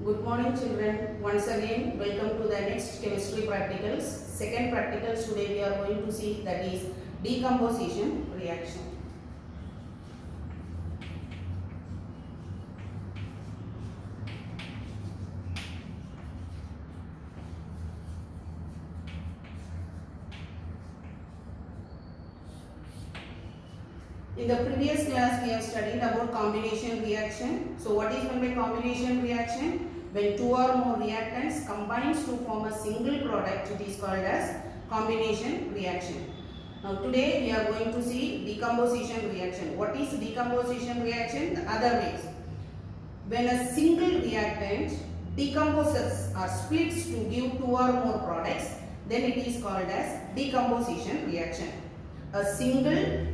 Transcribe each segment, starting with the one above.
Good morning children. Once again welcome to the next chemistry practicals. Second practicals today we are going to see, that is decomposition reaction. In the previous class we have studied about combination reaction. So what is meant by combination reaction? When two or more reactants combines to form a single product, it is called as combination reaction. Now today we are going to see decomposition reaction. What is decomposition reaction? The other ways. When a single reactant decomposes or splits to give two or more products, then it is called as decomposition reaction. A single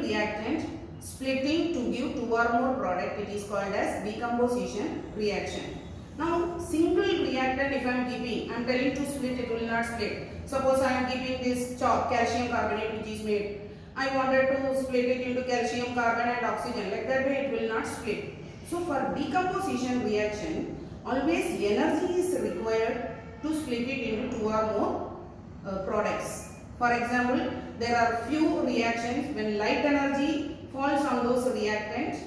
reactant splitting to give two or more product, it is called as decomposition reaction. Now single reactant, if I am giving, I am telling to split, it will not split. Suppose I am giving this chalk, calcium carbonate which is made. I wanted to split it into calcium, carbon and oxygen. Like that way it will not split. So for decomposition reaction, always energy is required to split it into two or more products. For example, there are few reactions when light energy falls on those reactants,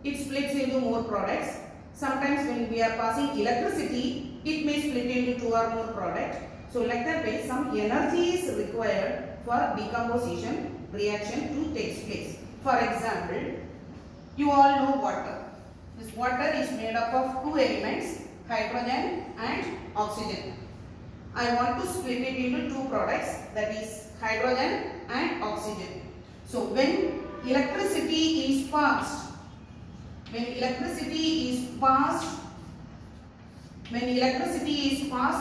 it splits into more products. Sometimes when we are passing electricity, it may split into two or more products. So like that way, some energy is required for decomposition reaction to take place. For example, you all know water. This water is made up of two elements, hydrogen and oxygen. I want to split it into two products, that is hydrogen and oxygen. So when electricity is passed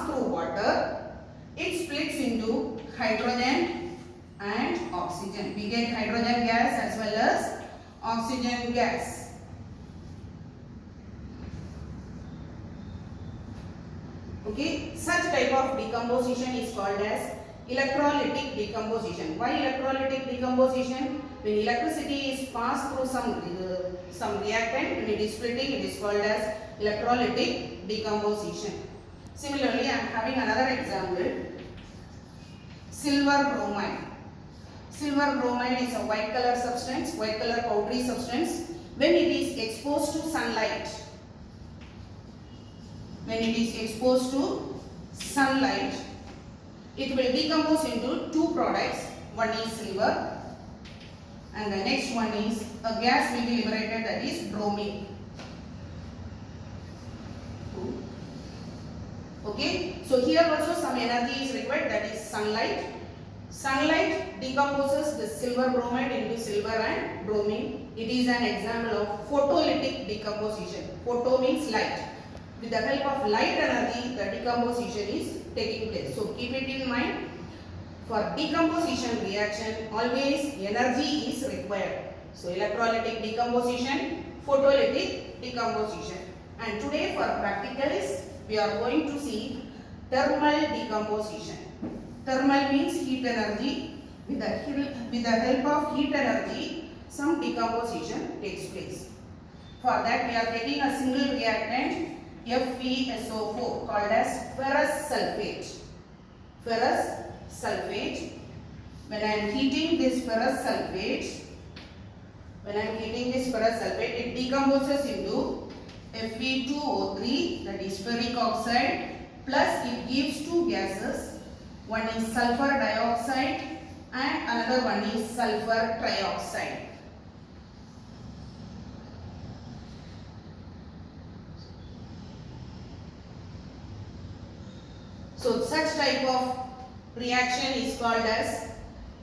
through water, it splits into hydrogen and oxygen. We get hydrogen gas as well as oxygen gas. Okay, such type of decomposition is called as electrolytic decomposition. Why electrolytic decomposition? When electricity is passed through some reactant, when it is splitting, it is called as electrolytic decomposition. Similarly, I am having another example. Silver bromide. Silver bromide is a white color substance, white color powdery substance. When it is exposed to sunlight, it will decompose into two products. One is silver and the next one is a gas will be liberated, that is bromine. Okay, so here also some energy is required, that is sunlight. Sunlight decomposes the silver bromide into silver and bromine. It is an example of photolytic decomposition. Photo means light. With the help of light energy, the decomposition is taking place. So keep it in mind. For decomposition reaction, always energy is required. So electrolytic decomposition, photolytic decomposition. And today for practicals, we are going to see thermal decomposition. Thermal means heat energy. With the help of heat energy, some decomposition takes place. For that, we are taking a single reactant, FeSO4, called as ferrous sulfate. Ferrous sulfate. When I am heating this ferrous sulfate, it decomposes into Fe2O3, that is ferric oxide, plus it gives two gases. One is sulfur dioxide and another one is sulfur trioxide. So such type of reaction is called as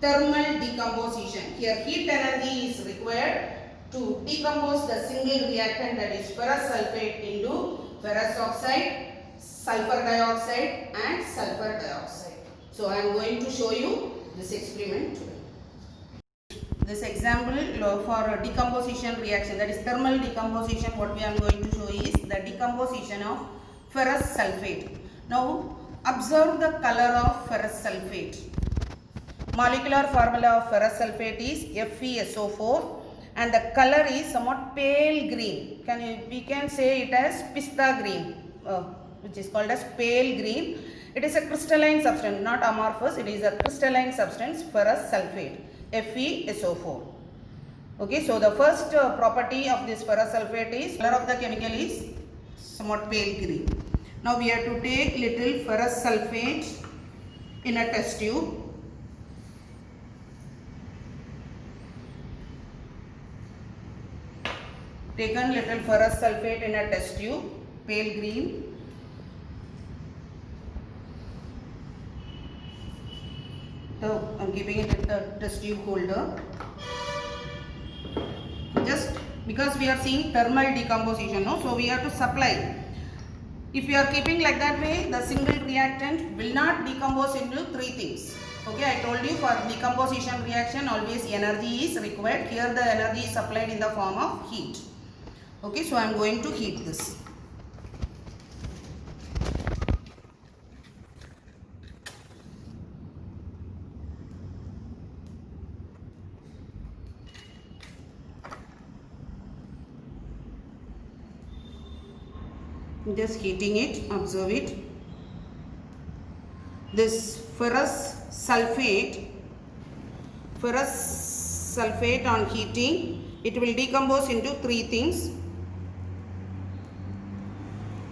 thermal decomposition. Here heat energy is required to decompose the single reactant, that is ferrous sulfate, into ferrous oxide, sulfur dioxide and sulfur dioxide. So I am going to show you this experiment today. This example for decomposition reaction, that is thermal decomposition, what we are going to show is the decomposition of ferrous sulfate. Now observe the color of ferrous sulfate. Molecular formula of ferrous sulfate is FeSO4 and the color is somewhat pale green. We can say it as pista green, which is called as pale green. It is a crystalline substance, not amorphous. It is a crystalline substance, ferrous sulfate, FeSO4. Okay, so the first property of this ferrous sulfate is color of the chemical is somewhat pale green. Now we have to take little ferrous sulfate in a test tube. Taken little ferrous sulfate in a test tube, pale green. So I am keeping it in the test tube holder. Just because we are seeing thermal decomposition, no? So we have to supply. If you are keeping like that way, the single reactant will not decompose into three things. Okay, I told you for decomposition reaction always energy is required. Here the energy is supplied in the form of heat. Okay, so I am going to heat this. Just heating it, observe it. This ferrous sulfate on heating, it will decompose into three things.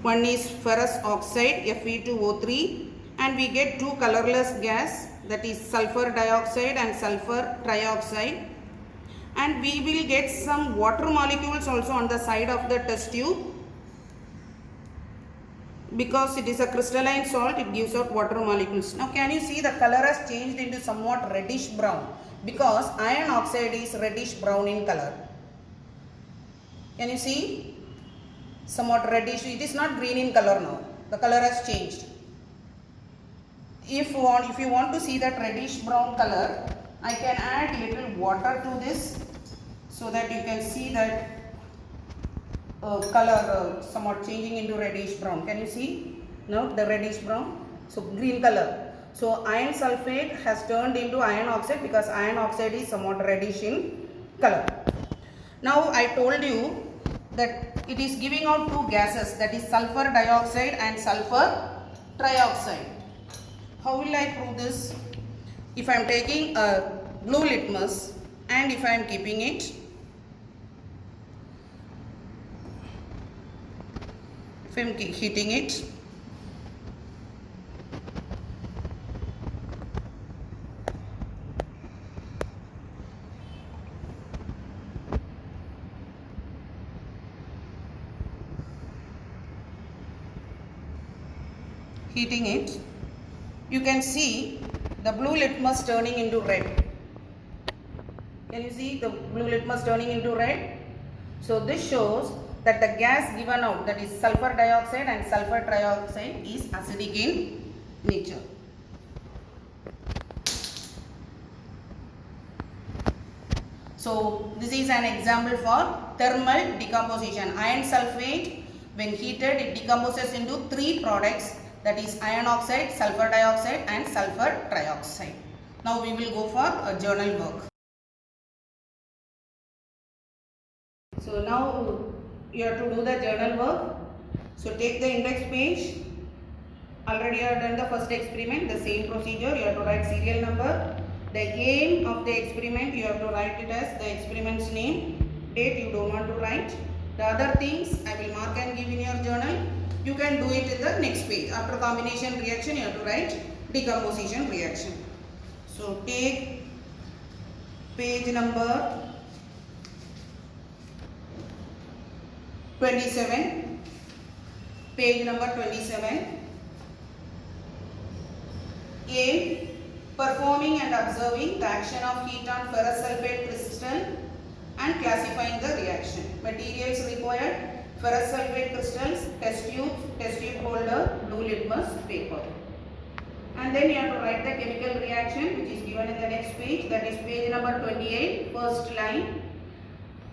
One is ferrous oxide, Fe2O3, and we get two colorless gas, that is sulfur dioxide and sulfur trioxide, and we will get some water molecules also on the side of the test tube. Because it is a crystalline salt, it gives out water molecules. Now can you see the color has changed into somewhat reddish brown, because iron oxide is reddish brown in color. Can you see? Somewhat reddish. It is not green in color now. The color has changed. If you want to see that reddish brown color, I can add little water to this so that you can see that color somewhat changing into reddish brown. Can you see now the reddish brown? So green color. So iron sulfate has turned into iron oxide because iron oxide is somewhat reddish in color. Now I told you that it is giving out two gases, that is sulfur dioxide and sulfur trioxide. How will I prove this? If I am taking a blue litmus and if I am keeping it, if I am heating it, you can see the blue litmus turning into red. Can you see the blue litmus turning into red? So this shows that the gas given out, that is sulfur dioxide and sulfur trioxide, is acidic in nature. So this is an example for thermal decomposition. Iron sulfate, when heated, it decomposes into three products, that is iron oxide, sulfur dioxide and sulfur trioxide. Now we will go for a journal work. So now you have to do the journal work. So take the index page. Already you have done the first experiment, the same procedure. You have to write serial number. The aim of the experiment, you have to write it as the experiment's name. Date you don't want to write. The other things I will mark and give in your journal. You can do it in the next page. After combination reaction, you have to write decomposition reaction. So take page number 27. Page number 27. A. Performing and observing the action of heat on ferrous sulfate crystal and classifying the reaction. Materials required: ferrous sulfate crystals, test tube holder, blue litmus paper. And then you have to write the chemical reaction, which is given in the next page, that is page number 28, first line.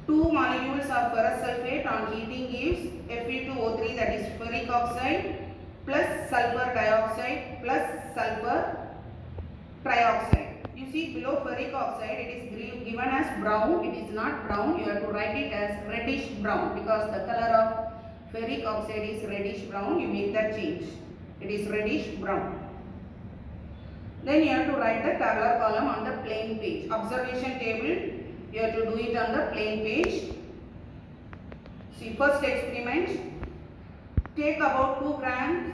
Two molecules of ferrous sulfate on heating gives Fe2O3, that is ferric oxide, plus sulfur dioxide plus sulfur trioxide. You see below ferric oxide, it is given as brown. It is not brown. You have to write it as reddish brown because the color of ferric oxide is reddish brown. You make that change. It is reddish brown. Then you have to write the color column on the plain page. Observation table, you have to do it on the plain page. See, first experiment. Take about 2 grams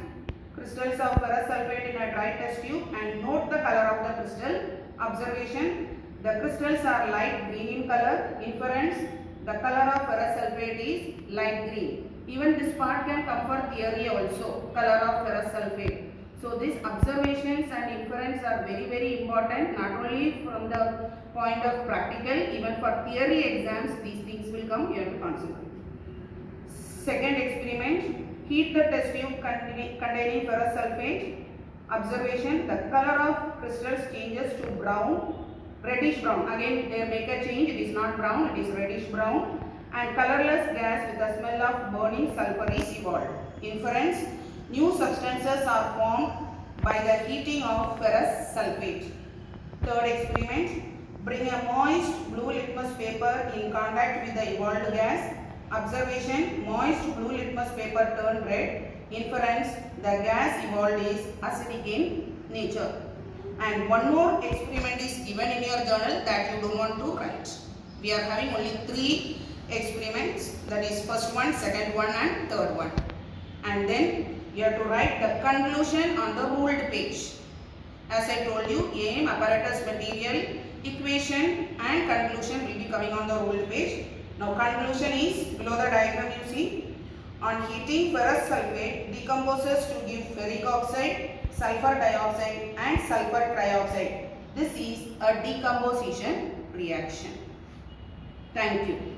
crystals of ferrous sulfate in a dry test tube and note the color of the crystal. Observation, the crystals are light green in color. Inference, the color of ferrous sulfate is light green. Even this part can come for theory also, color of ferrous sulfate. So these observations and inference are very important, not only from the point of practical, even for theory exams these things will come, you have to concentrate. Second experiment, heat the test tube containing ferrous sulfate. Observation, the color of crystals changes to brown, reddish brown. Again they make a change, it is not brown, it is reddish brown. And colorless gas with a smell of burning sulfur is evolved. Inference, new substances are formed by the heating of ferrous sulfate. Third experiment, bring a moist blue litmus paper in contact with the evolved gas. Observation, moist blue litmus paper turned red. Inference, the gas evolved is acidic in nature. And one more experiment is given in your journal that you don't want to write. We are having only 3 experiments, that is first one, second one and third one. And then you have to write the conclusion on the ruled page. As I told you, aim, apparatus, material, equation and conclusion will be coming on the ruled page. Now conclusion is below the diagram you see. On heating, ferrous sulfate decomposes to give ferric oxide, sulfur dioxide and sulfur trioxide. This is a decomposition reaction. Thank you.